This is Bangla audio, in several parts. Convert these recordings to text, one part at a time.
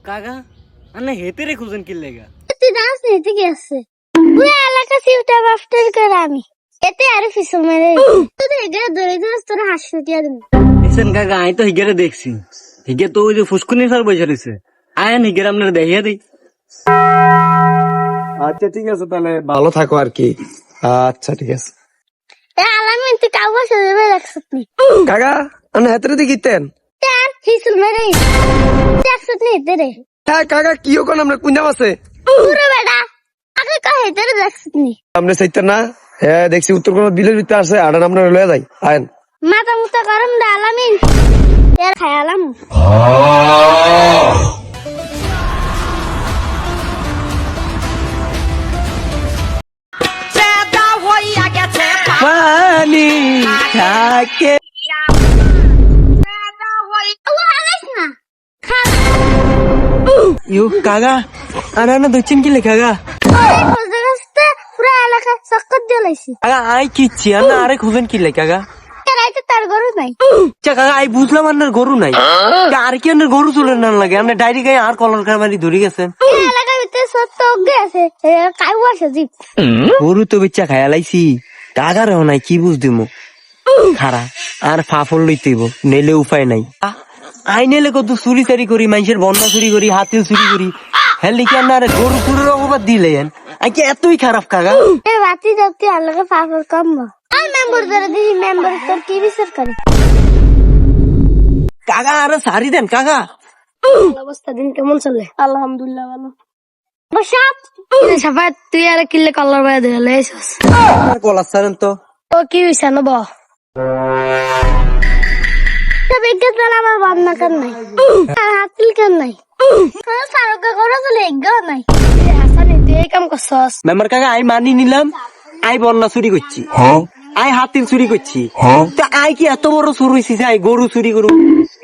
কাকা আন্না হেতে রে খুঁজেন কি লেগা তুই দাস হেতে কি আছে পুরো এলাকা সিউটা বাফটার করে আমি এতে আর ফিসল মেরে তুই এগা ধরে ধরে তোর হাসি দিয়া দিন এসেন কাকা আমি তো হিগেরে দেখছি হিগে তো ওই যে ফুসকুনি স্যার বসে রয়েছে আয়েন হিগের আপনার দেখিয়ে দিই। আচ্ছা ঠিক আছে, তাহলে ভালো থাকো আর কি। আচ্ছা ঠিক আছে আলামি তুই কাউয়া সাথে রাখছিস নি কাকা আপনি হাতের দিকে গিতেন। তার ফিসল মেরে রাখছিস নি তেরে হ্যাঁ কাকা কি ওখানে আমরা কোন জাম আছে পুরো বেটা আগে কহে তেরে রাখছিস নি আমরা চাইতে না। হ্যাঁ দেখছি উত্তরকন্যা বিলের ভিতরে আছে আর আমরা লয়ে যাই আইন মাথা মুতা গরম দা আলামিন এর খায়ালাম পানি থাকে ইউ কাকা আর না দচ্ছেন কি লেখা কাকা পুরো এলাকা চক্কর দিয়ে লাইছি কাকা আই কিচ্ছি আর না আরে খুঁজেন কি লেখা কাকা রাইতে তার গরু নাই কাকা আই বুঝলাম আপনার গরু নাই আর কি আপনার গরু চলে না লাগে আপনার ডায়েরি গায়ে আর কলর খামারি ধরে গেছেন এলাকার ভিতরে সত্য অজ্ঞে আছে কাউয়া সাজিব গরু তো বিচ্ছা খায়া লাইছি টাকার নাই কি বুঝ দিমু খারা আর ফাফল লইতেইব নেলে উপায় নাই আই নেলে কত চুরি চারি করি মানুষের বন্যা চুরি করি হাতিল চুরি করি হ্যাঁ লিখে আর গরু চুরির অপবাদ দিলেন আইকে এতই খারাপ কাকা রাতি যাতে আল্লাহকে পাপড় কম আর মেম্বার ধরে দিদি মেম্বার তোর কি বিচার করে কাকা আরে সারি দেন কাকা অবস্থা দিন কেমন চলে আলহামদুলিল্লাহ ভালো বসাত সাফাত তুই আর কিল্লে কলার বাইরে ধরে এসেছিস আর কলার সারেন তো ও কি হইছে না বল বিজ্ঞান আমার বান্না কার নাই আর হাতিল কার নাই সারকা করে চলে এগো নাই হাসান তুই এই কাম করছস মেম্বার কাকা আই মানি নিলাম আই বন্যা চুরি করছি আই হাতিল চুরি করছি তা আই কি এত বড় চুর হয়েছি যে আই গরু চুরি করু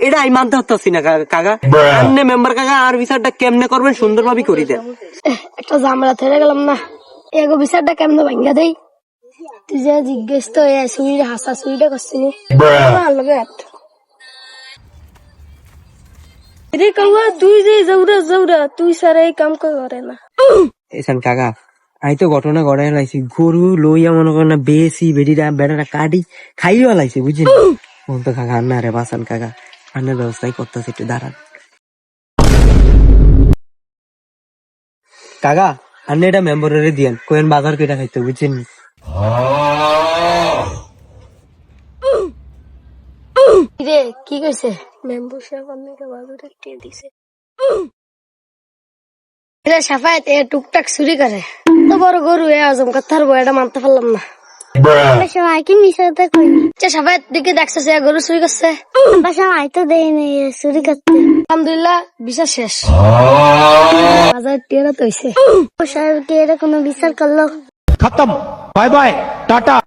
এটা আই মানতে হতাছি না কাকা আপনি মেম্বার কাকা আর বিচারটা কেমনে করবেন সুন্দরভাবে করি দেন একটা জামরা থেরে গেলাম না এগো বিচারটা কেমনে ভাঙ্গা দেই তুই যে জিজ্ঞেস তো এই সুইরে হাসা সুইরে করছিনি ভালো বেট রে কাওয়া তুই যে জৌরা তুই সারা এই কাম করে না এসান কাকা আই তো ঘটনা ঘটাই লাইছি গরু লইয়া মনে করেন না বেশি বেডিটা বেড়াটা কাটি খাইও লাইছি বুঝলি কোন তো কাকা আন্না রে বাসান কাকা আন্নার ব্যবস্থাই করতেছে একটু দাঁড়ান কাকা আন্না এটা মেম্বারে দিয়েন কোয়েন বাজার কেটা খাইতে বুঝছেন রে কি কইছে মেম্বার সাহেব আমাকে বাজারে টিয়ে দিছে এরা সাফায়াত এ টুকটাক চুরি করে তো বড় গরু এ আজম কথার বয়টা মানতে পারলাম না সবাই কি মিশাতে কইনি সাফায়াত দিকে দেখছিস এ গরু চুরি করছে সবাই তো দেয়নি চুরি করতে আলহামদুলিল্লাহ বিচার শেষ বাজার টিয়ারা তো হইছে সাহেব কি এরা কোনো বিচার করলো खत्म बाय बाय टाटा।